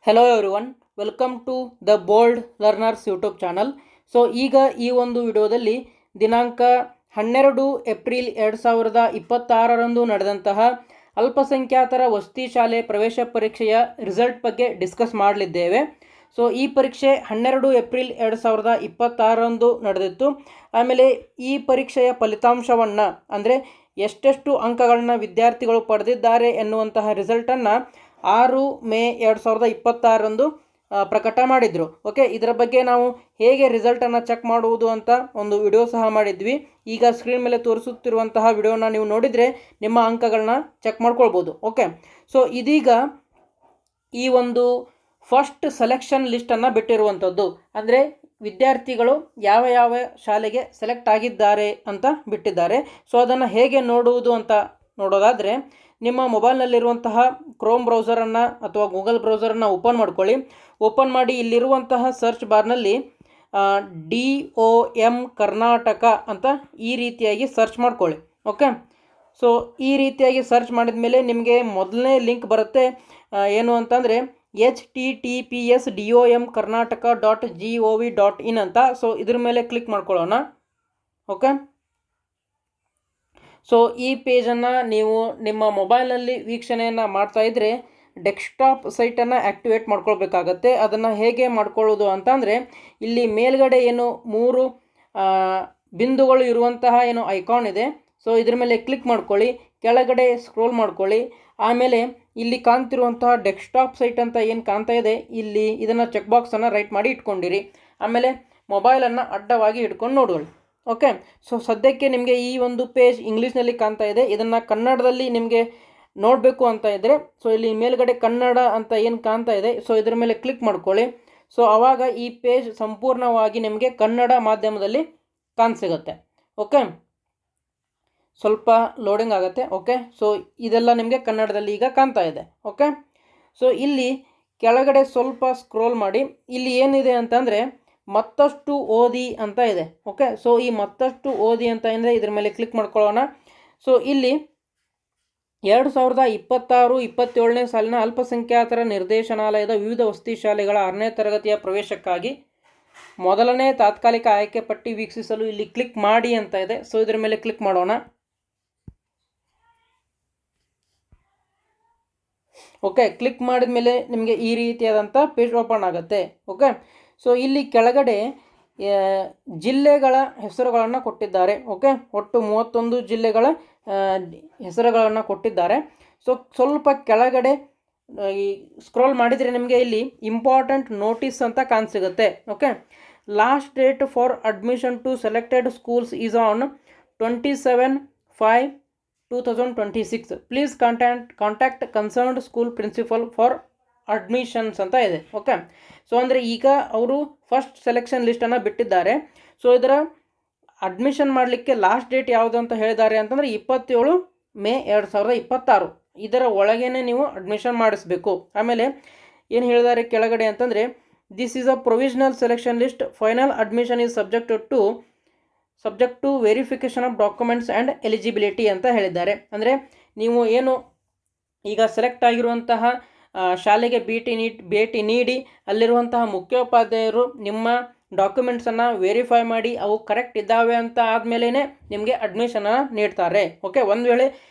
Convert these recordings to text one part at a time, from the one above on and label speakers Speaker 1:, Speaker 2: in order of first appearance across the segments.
Speaker 1: Hello everyone, welcome to the bold learners YouTube channel. So ಈಗ ಈ ಒಂದು ವಿಡಿಯೋದಲ್ಲಿ ದಿನಾಂಕ 12 ಏಪ್ರಿಲ್ 2026ರಂದು ನಡೆದಂತಹ ಅಲ್ಪಸಂಖ್ಯಾತರ ವಸತಿ ಶಾಲೆ ಪ್ರವೇಶ ಪರೀಕ್ಷೆಯ ರಿಸಲ್ಟ್ ಬಗ್ಗೆ ಡಿಸ್ಕಸ್ ಮಾಡಲಿದ್ದೇವೆ. ಸೊ ಈ ಪರೀಕ್ಷೆ 12 ಏಪ್ರಿಲ್ 2026ರಂದು ನಡೆದಿತ್ತು. ಆಮೇಲೆ ಈ ಪರೀಕ್ಷೆಯ ಫಲಿತಾಂಶವನ್ನು ಅಂದರೆ ಎಷ್ಟೆಷ್ಟು ಅಂಕಗಳನ್ನ ವಿದ್ಯಾರ್ಥಿಗಳು ಪಡೆದಿದ್ದಾರೆ ಎನ್ನುವಂತಹ ರಿಸಲ್ಟನ್ನು 6 ಮೇ 2026ರಂದು ಪ್ರಕಟ ಮಾಡಿದರು. ಓಕೆ, ಇದರ ಬಗ್ಗೆ ನಾವು ಹೇಗೆ ರಿಸಲ್ಟನ್ನು ಚೆಕ್ ಮಾಡುವುದು ಅಂತ ಒಂದು ವಿಡಿಯೋ ಸಹ ಮಾಡಿದ್ವಿ. ಈಗ ಸ್ಕ್ರೀನ್ ಮೇಲೆ ತೋರಿಸುತ್ತಿರುವಂತಹ ವಿಡಿಯೋನ ನೀವು ನೋಡಿದರೆ ನಿಮ್ಮ ಅಂಕಗಳನ್ನ ಚೆಕ್ ಮಾಡ್ಕೊಳ್ಬೋದು. ಓಕೆ, ಸೊ ಇದೀಗ ಈ ಒಂದು ಫಸ್ಟ್ ಸೆಲೆಕ್ಷನ್ ಲಿಸ್ಟನ್ನು ಬಿಟ್ಟಿರುವಂಥದ್ದು, ಅಂದರೆ ವಿದ್ಯಾರ್ಥಿಗಳು ಯಾವ ಯಾವ ಶಾಲೆಗೆ ಸೆಲೆಕ್ಟ್ ಆಗಿದ್ದಾರೆ ಅಂತ ಬಿಟ್ಟಿದ್ದಾರೆ. ಸೊ ಅದನ್ನು ಹೇಗೆ ನೋಡುವುದು ಅಂತ ನೋಡೋದಾದರೆ, ನಿಮ್ಮ ಮೊಬೈಲ್ನಲ್ಲಿರುವಂತಹ ಕ್ರೋಮ್ ಬ್ರೌಸರನ್ನು ಅಥವಾ ಗೂಗಲ್ ಬ್ರೌಸರನ್ನು ಓಪನ್ ಮಾಡ್ಕೊಳ್ಳಿ. ಓಪನ್ ಮಾಡಿ ಇಲ್ಲಿರುವಂತಹ ಸರ್ಚ್ ಬಾರ್ನಲ್ಲಿ DOM ಕರ್ನಾಟಕ ಅಂತ ಈ ರೀತಿಯಾಗಿ ಸರ್ಚ್ ಮಾಡ್ಕೊಳ್ಳಿ. ಓಕೆ, ಸೊ ಈ ರೀತಿಯಾಗಿ ಸರ್ಚ್ ಮಾಡಿದ ಮೇಲೆ ನಿಮಗೆ ಮೊದಲನೇ ಲಿಂಕ್ ಬರುತ್ತೆ. ಏನು ಅಂತಂದರೆ https://domkarnataka.gov.in ಅಂತ. ಸೊ ಇದ್ರ ಮೇಲೆ ಕ್ಲಿಕ್ ಮಾಡ್ಕೊಳ್ಳೋಣ. ಓಕೆ, ಸೊ ಈ ಪೇಜನ್ನು ನೀವು ನಿಮ್ಮ ಮೊಬೈಲ್ನಲ್ಲಿ ವೀಕ್ಷಣೆಯನ್ನು ಮಾಡ್ತಾ ಇದ್ದರೆ ಡೆಸ್ಕ್ಟಾಪ್ ಸೈಟನ್ನು ಆ್ಯಕ್ಟಿವೇಟ್ ಮಾಡ್ಕೊಳ್ಬೇಕಾಗತ್ತೆ. ಅದನ್ನು ಹೇಗೆ ಮಾಡ್ಕೊಳ್ಳೋದು ಅಂತಂದರೆ, ಇಲ್ಲಿ ಮೇಲ್ಗಡೆ ಏನು 3 ಬಿಂದುಗಳು ಇರುವಂತಹ ಏನು ಐಕಾನ್ ಇದೆ, ಸೊ ಇದ್ರ ಮೇಲೆ ಕ್ಲಿಕ್ ಮಾಡ್ಕೊಳ್ಳಿ. ಕೆಳಗಡೆ ಸ್ಕ್ರೋಲ್ ಮಾಡ್ಕೊಳ್ಳಿ. ಆಮೇಲೆ ಇಲ್ಲಿ ಕಾಣ್ತಿರುವಂತಹ ಡೆಸ್ಕ್ಟಾಪ್ ಸೈಟ್ ಅಂತ ಏನು ಕಾಣ್ತಾ ಇದೆ, ಇಲ್ಲಿ ಇದನ್ನು ಚೆಕ್ ಬಾಕ್ಸನ್ನು ರೈಟ್ ಮಾಡಿ ಇಟ್ಕೊಂಡಿರಿ. ಆಮೇಲೆ ಮೊಬೈಲನ್ನು ಅಡ್ಡವಾಗಿ ಇಟ್ಕೊಂಡು ನೋಡ್ಕೊಳ್ಳಿ. ಓಕೆ, ಸೊ ಸದ್ಯಕ್ಕೆ ನಿಮಗೆ ಈ ಒಂದು ಪೇಜ್ ಇಂಗ್ಲೀಷ್ನಲ್ಲಿ ಕಾಣ್ತಾ ಇದೆ. ಇದನ್ನು ಕನ್ನಡದಲ್ಲಿ ನಿಮಗೆ ನೋಡಬೇಕು ಅಂತ ಇದ್ದರೆ, ಸೊ ಇಲ್ಲಿ ಮೇಲ್ಗಡೆ ಕನ್ನಡ ಅಂತ ಏನು ಕಾಣ್ತಾ ಇದೆ, ಸೊ ಇದ್ರ ಮೇಲೆ ಕ್ಲಿಕ್ ಮಾಡ್ಕೊಳ್ಳಿ. ಸೊ ಆವಾಗ ಈ ಪೇಜ್ ಸಂಪೂರ್ಣವಾಗಿ ನಿಮಗೆ ಕನ್ನಡ ಮಾಧ್ಯಮದಲ್ಲಿ ಕಾಣಿಸಿಗುತ್ತೆ. ಓಕೆ, ಸ್ವಲ್ಪ ಲೋಡಿಂಗ್ ಆಗುತ್ತೆ. ಓಕೆ, ಸೊ ಇದೆಲ್ಲ ನಿಮಗೆ ಕನ್ನಡದಲ್ಲಿ ಈಗ ಕಾಣ್ತಾ ಇದೆ. ಓಕೆ, ಸೊ ಇಲ್ಲಿ ಕೆಳಗಡೆ ಸ್ವಲ್ಪ ಸ್ಕ್ರೋಲ್ ಮಾಡಿ. ಇಲ್ಲಿ ಏನಿದೆ ಅಂತಂದರೆ ಮತ್ತಷ್ಟು ಓದಿ ಅಂತ ಇದೆ. ಓಕೆ, ಸೊ ಈ ಮತ್ತಷ್ಟು ಓದಿ ಅಂತ ಅಂದರೆ ಇದ್ರ ಮೇಲೆ ಕ್ಲಿಕ್ ಮಾಡ್ಕೊಳ್ಳೋಣ. ಸೊ ಇಲ್ಲಿ 2026-27ನೇ ಸಾಲಿನ ಅಲ್ಪಸಂಖ್ಯಾತರ ನಿರ್ದೇಶನಾಲಯದ ವಿವಿಧ ವಸತಿ ಶಾಲೆಗಳ 6ನೇ ತರಗತಿಯ ಪ್ರವೇಶಕ್ಕಾಗಿ ಮೊದಲನೇ ತಾತ್ಕಾಲಿಕ ಆಯ್ಕೆ ಪಟ್ಟಿ ವೀಕ್ಷಿಸಲು ಇಲ್ಲಿ ಕ್ಲಿಕ್ ಮಾಡಿ ಅಂತ ಇದೆ. ಸೊ ಇದ್ರ ಮೇಲೆ ಕ್ಲಿಕ್ ಮಾಡೋಣ. ಓಕೆ, ಕ್ಲಿಕ್ ಮಾಡಿದ ಮೇಲೆ ನಿಮಗೆ ಈ ರೀತಿಯಾದಂಥ ಪೇಜ್ ಓಪನ್ ಆಗುತ್ತೆ. ಓಕೆ, ಸೊ ಇಲ್ಲಿ ಕೆಳಗಡೆ ಜಿಲ್ಲೆಗಳ ಹೆಸರುಗಳನ್ನು ಕೊಟ್ಟಿದ್ದಾರೆ. ಓಕೆ, ಒಟ್ಟು 31 ಜಿಲ್ಲೆಗಳ ಹೆಸರುಗಳನ್ನು ಕೊಟ್ಟಿದ್ದಾರೆ. ಸೊ ಸ್ವಲ್ಪ ಕೆಳಗಡೆ ಈ ಸ್ಕ್ರೋಲ್ ಮಾಡಿದರೆ ನಿಮಗೆ ಇಲ್ಲಿ ಇಂಪಾರ್ಟೆಂಟ್ ನೋಟಿಸ್ ಅಂತ ಕಾಣಿಸಿಗುತ್ತೆ. Okay, last date for admission to selected schools is on 27/5/2026. Please contact concerned school principal for admissions ಅಂತ ಇದೆ. ಓಕೆ, ಸೊ ಅಂದರೆ ಈಗ ಅವರು ಫಸ್ಟ್ ಸೆಲೆಕ್ಷನ್ ಲಿಸ್ಟನ್ನು ಬಿಟ್ಟಿದ್ದಾರೆ. ಸೊ ಇದರ ಅಡ್ಮಿಷನ್ ಮಾಡಲಿಕ್ಕೆ ಲಾಸ್ಟ್ ಡೇಟ್ ಯಾವುದು ಅಂತ ಹೇಳಿದ್ದಾರೆ ಅಂತಂದರೆ 27 ಮೇ 2026. ಇದರ ಒಳಗೇನೆ ನೀವು ಅಡ್ಮಿಷನ್ ಮಾಡಿಸ್ಬೇಕು. ಆಮೇಲೆ ಏನು ಹೇಳಿದ್ದಾರೆ ಕೆಳಗಡೆ ಅಂತಂದರೆ, this is a provisional selection list, final admission is subject to verification of documents and eligibility ಅಂತ ಹೇಳಿದ್ದಾರೆ. ಅಂದರೆ ನೀವು ಏನು ಈಗ ಸೆಲೆಕ್ಟ್ ಆಗಿರುವಂತಹ ಶಾಲೆಗೆ ಭೇಟಿ ನೀಡಿ ಅಲ್ಲಿರುವಂತಹ ಮುಖ್ಯೋಪಾಧ್ಯಾಯರು ನಿಮ್ಮ ಡಾಕ್ಯುಮೆಂಟ್ಸನ್ನು ವೆರಿಫೈ ಮಾಡಿ ಅವು ಕರೆಕ್ಟ್ ಇದ್ದಾವೆ ಅಂತ ಆದಮೇಲೆ ನಿಮಗೆ ಅಡ್ಮಿಷನನ್ನು ನೀಡ್ತಾರೆ. ಓಕೆ, ಒಂದು ವೇಳೆ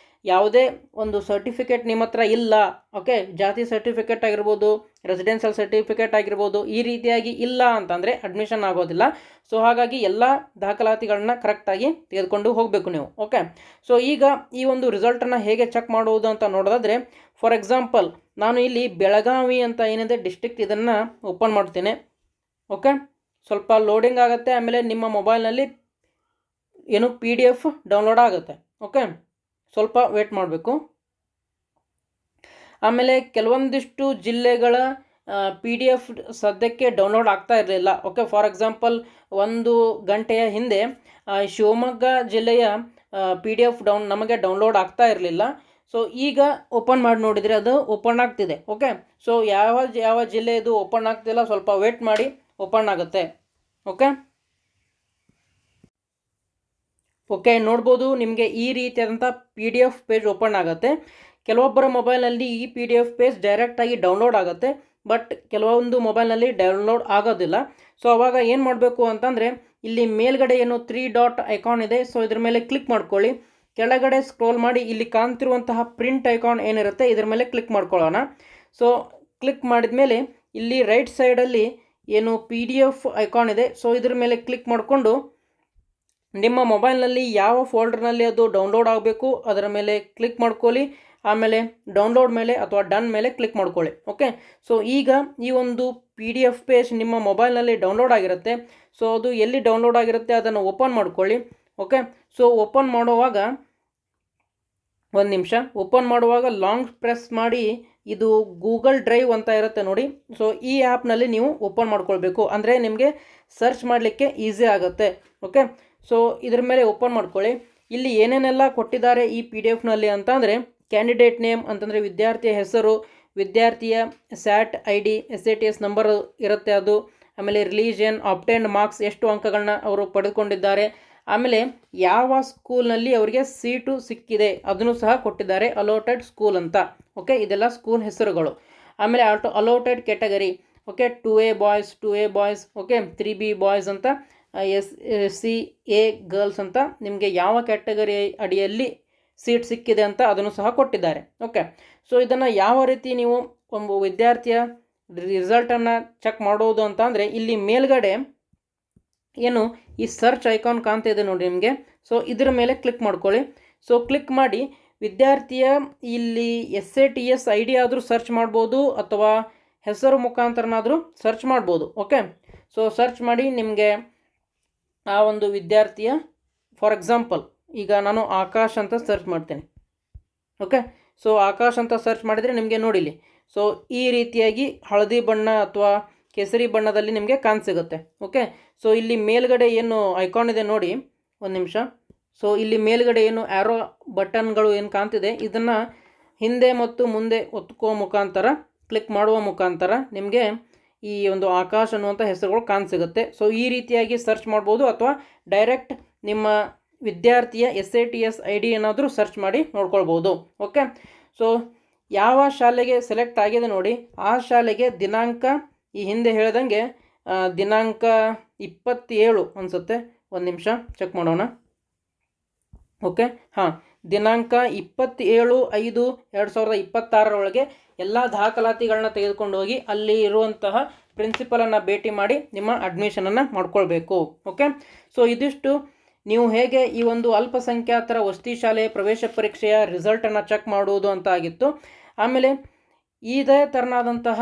Speaker 1: ಯಾವುದೇ ಒಂದು ಸರ್ಟಿಫಿಕೇಟ್ ನಿಮ್ಮ ಹತ್ರ ಇಲ್ಲ, ಓಕೆ, ಜಾತಿ ಸರ್ಟಿಫಿಕೇಟ್ ಆಗಿರ್ಬೋದು, ರೆಸಿಡೆನ್ಷಿಯಲ್ ಸರ್ಟಿಫಿಕೇಟ್ ಆಗಿರ್ಬೋದು, ಈ ರೀತಿಯಾಗಿ ಇಲ್ಲ ಅಂತಂದರೆ ಅಡ್ಮಿಷನ್ ಆಗೋದಿಲ್ಲ. ಸೊ ಹಾಗಾಗಿ ಎಲ್ಲ ದಾಖಲಾತಿಗಳನ್ನ ಕರೆಕ್ಟಾಗಿ ತೆಗೆದುಕೊಂಡು ಹೋಗಬೇಕು ನೀವು. ಓಕೆ, ಸೊ ಈಗ ಈ ಒಂದು ರಿಸಲ್ಟನ್ನು ಹೇಗೆ ಚೆಕ್ ಮಾಡುವುದು ಅಂತ ನೋಡೋದಾದರೆ, ಫಾರ್ ಎಕ್ಸಾಂಪಲ್ ನಾನು ಇಲ್ಲಿ ಬೆಳಗಾವಿ ಅಂತ ಏನಿದೆ ಡಿಸ್ಟ್ರಿಕ್ಟ್, ಇದನ್ನು ಓಪನ್ ಮಾಡ್ತೀನಿ. ಓಕೆ, ಸ್ವಲ್ಪ ಲೋಡಿಂಗ್ ಆಗುತ್ತೆ. ಆಮೇಲೆ ನಿಮ್ಮ ಮೊಬೈಲ್ನಲ್ಲಿ ಏನು PDF ಡೌನ್ಲೋಡ್ ಆಗುತ್ತೆ. ಓಕೆ, ಸ್ವಲ್ಪ ವೇಟ್ ಮಾಡಬೇಕು. ಆಮೇಲೆ ಕೆಲವೊಂದಿಷ್ಟು ಜಿಲ್ಲೆಗಳ PDF ಸದ್ಯಕ್ಕೆ ಡೌನ್ಲೋಡ್ ಆಗ್ತಾ ಇರಲಿಲ್ಲ. ಓಕೆ, ಫಾರ್ ಎಕ್ಸಾಂಪಲ್ 1 ಗಂಟೆಯ ಹಿಂದೆ ಶಿವಮೊಗ್ಗ ಜಿಲ್ಲೆಯ PDF ನಮಗೆ ಡೌನ್ಲೋಡ್ ಆಗ್ತಾ ಇರಲಿಲ್ಲ. ಸೊ ಈಗ ಓಪನ್ ಮಾಡಿ ನೋಡಿದರೆ ಅದು ಓಪನ್ ಆಗ್ತಿದೆ. ಓಕೆ, ಸೊ ಯಾವ ಜಿಲ್ಲೆಯದು ಓಪನ್ ಆಗ್ತಿಲ್ಲ, ಸ್ವಲ್ಪ ವೇಟ್ ಮಾಡಿ, ಓಪನ್ ಆಗುತ್ತೆ. ಓಕೆ, ನೋಡ್ಬೋದು ನಿಮಗೆ ಈ ರೀತಿಯಾದಂಥ PDF ಪೇಜ್ ಓಪನ್ ಆಗುತ್ತೆ. ಕೆಲವೊಬ್ಬರ ಮೊಬೈಲ್ನಲ್ಲಿ ಈ PDF ಪೇಜ್ ಡೈರೆಕ್ಟಾಗಿ ಡೌನ್ಲೋಡ್ ಆಗುತ್ತೆ. ಬಟ್ ಕೆಲವೊಂದು ಮೊಬೈಲ್ನಲ್ಲಿ ಡೌನ್ಲೋಡ್ ಆಗೋದಿಲ್ಲ. ಸೊ ಅವಾಗ ಏನು ಮಾಡಬೇಕು ಅಂತಂದರೆ ಇಲ್ಲಿ ಮೇಲ್ಗಡೆ ಏನು 3 ಡಾಟ್ ಐಕಾನ್ ಇದೆ, ಸೊ ಇದ್ರ ಮೇಲೆ ಕ್ಲಿಕ್ ಮಾಡ್ಕೊಳ್ಳಿ. ಕೆಳಗಡೆ ಸ್ಕ್ರೋಲ್ ಮಾಡಿ ಇಲ್ಲಿ ಕಾಣ್ತಿರುವಂತಹ ಪ್ರಿಂಟ್ ಐಕಾನ್ ಏನಿರುತ್ತೆ ಇದ್ರ ಮೇಲೆ ಕ್ಲಿಕ್ ಮಾಡ್ಕೊಳ್ಳೋಣ. ಸೊ ಕ್ಲಿಕ್ ಮಾಡಿದ ಮೇಲೆ ಇಲ್ಲಿ ರೈಟ್ ಸೈಡಲ್ಲಿ ಏನು PDF ಐಕಾನ್ ಇದೆ, ಸೊ ಇದ್ರ ಮೇಲೆ ಕ್ಲಿಕ್ ಮಾಡಿಕೊಂಡು ನಿಮ್ಮ ಮೊಬೈಲ್ನಲ್ಲಿ ಯಾವ ಫೋಲ್ಡರ್ನಲ್ಲಿ ಅದು ಡೌನ್ಲೋಡ್ ಆಗಬೇಕು ಅದರ ಮೇಲೆ ಕ್ಲಿಕ್ ಮಾಡ್ಕೊಳ್ಳಿ. ಆಮೇಲೆ ಡೌನ್ಲೋಡ್ ಮೇಲೆ ಅಥವಾ ಡನ್ ಮೇಲೆ ಕ್ಲಿಕ್ ಮಾಡ್ಕೊಳ್ಳಿ. ಓಕೆ, ಸೊ ಈಗ ಈ ಒಂದು PDF ಪೇಜ್ ನಿಮ್ಮ ಮೊಬೈಲ್ನಲ್ಲಿ ಡೌನ್ಲೋಡ್ ಆಗಿರುತ್ತೆ. ಸೊ ಅದು ಎಲ್ಲಿ ಡೌನ್ಲೋಡ್ ಆಗಿರುತ್ತೆ ಅದನ್ನು ಓಪನ್ ಮಾಡ್ಕೊಳ್ಳಿ. ಓಕೆ, ಸೊ ಓಪನ್ ಮಾಡುವಾಗ ಒಂದು ನಿಮಿಷ, ಓಪನ್ ಮಾಡುವಾಗ ಲಾಂಗ್ ಪ್ರೆಸ್ ಮಾಡಿ ಇದು ಗೂಗಲ್ ಡ್ರೈವ್ ಅಂತ ಇರುತ್ತೆ ನೋಡಿ. ಸೊ ಈ ಆ್ಯಪ್ನಲ್ಲಿ ನೀವು ಓಪನ್ ಮಾಡ್ಕೊಳ್ಬೇಕು, ಅಂದರೆ ನಿಮಗೆ ಸರ್ಚ್ ಮಾಡಲಿಕ್ಕೆ ಈಸಿ ಆಗುತ್ತೆ. ಓಕೆ, ಸೊ ಇದ್ರ ಮೇಲೆ ಓಪನ್ ಮಾಡ್ಕೊಳ್ಳಿ. ಇಲ್ಲಿ ಏನೇನೆಲ್ಲ ಕೊಟ್ಟಿದ್ದಾರೆ ಈ PDF ಅಂತ ಅಂದರೆ ಕ್ಯಾಂಡಿಡೇಟ್ ನೇಮ್ ಅಂತಂದರೆ ವಿದ್ಯಾರ್ಥಿಯ ಹೆಸರು, ವಿದ್ಯಾರ್ಥಿಯ SAT ID SATS ನಂಬರ್ ಇರುತ್ತೆ ಅದು, ಆಮೇಲೆ ರಿಲಿಜಿಯನ್, ಆಬ್ಟೈನ್ಡ್ ಮಾರ್ಕ್ಸ್ ಎಷ್ಟು ಅಂಕಗಳನ್ನ ಅವರು ಪಡೆದುಕೊಂಡಿದ್ದಾರೆ, ಆಮೇಲೆ ಯಾವ ಸ್ಕೂಲ್ನಲ್ಲಿ ಅವರಿಗೆ ಸೀಟು ಸಿಕ್ಕಿದೆ ಅದನ್ನು ಸಹ ಕೊಟ್ಟಿದ್ದಾರೆ, ಅಲೋಟೆಡ್ ಸ್ಕೂಲ್ ಅಂತ. ಓಕೆ, ಇದೆಲ್ಲ ಸ್ಕೂಲ್ ಹೆಸರುಗಳು. ಆಮೇಲೆ allotted category, okay 2A boys 2A boys, okay 3B boys ಅಂತ, SCA ಗರ್ಲ್ಸ್ ಅಂತ, ನಿಮಗೆ ಯಾವ ಕ್ಯಾಟಗರಿ ಅಡಿಯಲ್ಲಿ ಸೀಟ್ ಸಿಕ್ಕಿದೆ ಅಂತ ಅದನ್ನು ಸಹ ಕೊಟ್ಟಿದ್ದಾರೆ. ಓಕೆ, ಸೊ ಇದನ್ನು ಯಾವ ರೀತಿ ನೀವು ಒಂದು ವಿದ್ಯಾರ್ಥಿಯ ರಿಸಲ್ಟನ್ನು ಚೆಕ್ ಮಾಡೋದು ಅಂತ ಅಂದರೆ ಇಲ್ಲಿ ಮೇಲ್ಗಡೆ ಏನು ಈ ಸರ್ಚ್ ಐಕಾನ್ ಕಾಣ್ತಾ ಇದೆ ನೋಡಿ ನಿಮಗೆ. ಸೊ ಇದ್ರ ಮೇಲೆ ಕ್ಲಿಕ್ ಮಾಡ್ಕೊಳ್ಳಿ. ಸೊ ಕ್ಲಿಕ್ ಮಾಡಿ ವಿದ್ಯಾರ್ಥಿಯ ಇಲ್ಲಿ SATS ID ಆದರೂ ಸರ್ಚ್ ಮಾಡ್ಬೋದು ಅಥವಾ ಹೆಸರು ಮುಖಾಂತರನಾದರೂ ಸರ್ಚ್ ಮಾಡ್ಬೋದು. ಓಕೆ, ಸೊ ಸರ್ಚ್ ಮಾಡಿ ನಿಮಗೆ ಆ ಒಂದು ವಿದ್ಯಾರ್ಥಿಯ, ಫಾರ್ ಎಕ್ಸಾಂಪಲ್ ಈಗ ನಾನು ಆಕಾಶ್ ಅಂತ ಸರ್ಚ್ ಮಾಡ್ತೇನೆ. ಓಕೆ, ಸೊ ಆಕಾಶ್ ಅಂತ ಸರ್ಚ್ ಮಾಡಿದರೆ ನಿಮಗೆ ನೋಡಿಲಿ ಸೊ ಈ ರೀತಿಯಾಗಿ ಹಳದಿ ಬಣ್ಣ ಅಥವಾ ಕೇಸರಿ ಬಣ್ಣದಲ್ಲಿ ನಿಮಗೆ ಕಾಣಿಸಿಗುತ್ತೆ. ಓಕೆ, ಸೊ ಇಲ್ಲಿ ಮೇಲ್ಗಡೆ ಏನು ಐಕಾನ್ ಇದೆ ನೋಡಿ, ಒಂದು ನಿಮಿಷ. ಸೊ ಇಲ್ಲಿ ಮೇಲ್ಗಡೆ ಏನು ಆ್ಯರೋ ಬಟನ್ಗಳು ಏನು ಕಾಣ್ತಿದೆ ಇದನ್ನು ಹಿಂದೆ ಮತ್ತು ಮುಂದೆ ಒತ್ತುಕೋ ಮುಖಾಂತರ, ಕ್ಲಿಕ್ ಮಾಡುವ ಮುಖಾಂತರ ನಿಮಗೆ ಈ ಒಂದು ಆಕಾಶ್ ಅನ್ನುವಂಥ ಹೆಸರುಗಳು ಕಾಣಿಸಿಗುತ್ತೆ. ಸೊ ಈ ರೀತಿಯಾಗಿ ಸರ್ಚ್ ಮಾಡ್ಬೋದು ಅಥವಾ ಡೈರೆಕ್ಟ್ ನಿಮ್ಮ ವಿದ್ಯಾರ್ಥಿಯ SATS ID ಏನಾದರೂ ಸರ್ಚ್ ಮಾಡಿ ನೋಡ್ಕೊಳ್ಬೋದು. ಓಕೆ, ಸೊ ಯಾವ ಶಾಲೆಗೆ ಸೆಲೆಕ್ಟ್ ಆಗಿದೆ ನೋಡಿ ಆ ಶಾಲೆಗೆ ದಿನಾಂಕ ಈ ಹಿಂದೆ ಹೇಳ್ದಂಗೆ ದಿನಾಂಕ 27 ಅನಿಸುತ್ತೆ, ಒಂದು ನಿಮಿಷ ಚೆಕ್ ಮಾಡೋಣ. ಓಕೆ, ಹಾಂ, ದಿನಾಂಕ 27/5/2026 ಎಲ್ಲ ದಾಖಲಾತಿಗಳನ್ನ ತೆಗೆದುಕೊಂಡು ಹೋಗಿ ಅಲ್ಲಿ ಇರುವಂತಹ ಪ್ರಿನ್ಸಿಪಲನ್ನು ಭೇಟಿ ಮಾಡಿ ನಿಮ್ಮ ಅಡ್ಮಿಷನನ್ನು ಮಾಡ್ಕೊಳ್ಬೇಕು. ಓಕೆ, ಸೊ ಇದಿಷ್ಟು ನೀವು ಹೇಗೆ ಈ ಒಂದು ಅಲ್ಪಸಂಖ್ಯಾತರ ವಸತಿ ಶಾಲೆಯ ಪ್ರವೇಶ ಪರೀಕ್ಷೆಯ ರಿಸಲ್ಟನ್ನು ಚೆಕ್ ಮಾಡುವುದು ಅಂತ ಆಗಿತ್ತು. ಆಮೇಲೆ ಇದೇ ಥರನಾದಂತಹ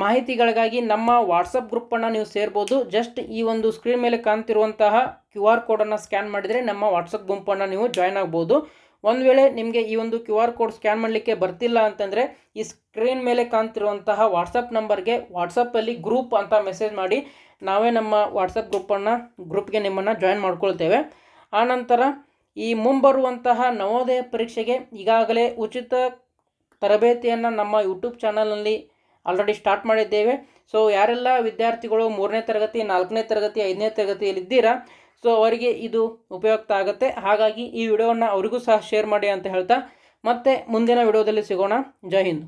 Speaker 1: ಮಾಹಿತಿಗಳಿಗಾಗಿ ನಮ್ಮ ವಾಟ್ಸಪ್ ಗ್ರೂಪನ್ನು ನೀವು ಸೇರ್ಬೋದು. ಜಸ್ಟ್ ಈ ಒಂದು ಸ್ಕ್ರೀನ್ ಮೇಲೆ ಕಾಣ್ತಿರುವಂತಹ QR ಕೋಡನ್ನು ಸ್ಕ್ಯಾನ್ ಮಾಡಿದರೆ ನಮ್ಮ ವಾಟ್ಸಪ್ ಗುಂಪನ್ನು ನೀವು ಜಾಯ್ನ್ ಆಗ್ಬೋದು. ಒಂದು ವೇಳೆ ನಿಮಗೆ ಈ ಒಂದು QR ಕೋಡ್ ಸ್ಕ್ಯಾನ್ ಮಾಡಲಿಕ್ಕೆ ಬರ್ತಿಲ್ಲ ಅಂತಂದರೆ ಈ ಸ್ಕ್ರೀನ್ ಮೇಲೆ ಕಾಣ್ತಿರುವಂತಹ ವಾಟ್ಸಪ್ ನಂಬರ್ಗೆ ವಾಟ್ಸಪ್ಪಲ್ಲಿ ಗ್ರೂಪ್ ಅಂತ ಮೆಸೇಜ್ ಮಾಡಿ, ನಾವೇ ನಮ್ಮ ವಾಟ್ಸಪ್ ಗ್ರೂಪ್ಗೆ ನಿಮ್ಮನ್ನು ಜಾಯ್ನ್ ಮಾಡ್ಕೊಳ್ತೇವೆ. ಆನಂತರ ಈ ಮುಂಬರುವಂತಹ ನವೋದಯ ಪರೀಕ್ಷೆಗೆ ಈಗಾಗಲೇ ಉಚಿತ ತರಬೇತಿಯನ್ನು ನಮ್ಮ ಯೂಟ್ಯೂಬ್ ಚಾನಲ್ನಲ್ಲಿ ಆಲ್ರೆಡಿ ಸ್ಟಾರ್ಟ್ ಮಾಡಿದ್ದೇವೆ. ಸೊ ಯಾರೆಲ್ಲ ವಿದ್ಯಾರ್ಥಿಗಳು 3ನೇ ತರಗತಿ 4ನೇ ತರಗತಿ 5ನೇ ತರಗತಿಯಲ್ಲಿದ್ದೀರಾ ಸೊ ಅವರಿಗೆ ಇದು ಉಪಯುಕ್ತ ಆಗುತ್ತೆ. ಹಾಗಾಗಿ ಈ ವಿಡಿಯೋವನ್ನು ಅವರಿಗೂ ಸಹ ಶೇರ್ ಮಾಡಿ ಅಂತ ಹೇಳ್ತಾ ಮತ್ತೆ ಮುಂದಿನ ವಿಡಿಯೋದಲ್ಲಿ ಸಿಗೋಣ. ಜೈ ಹಿಂದ್.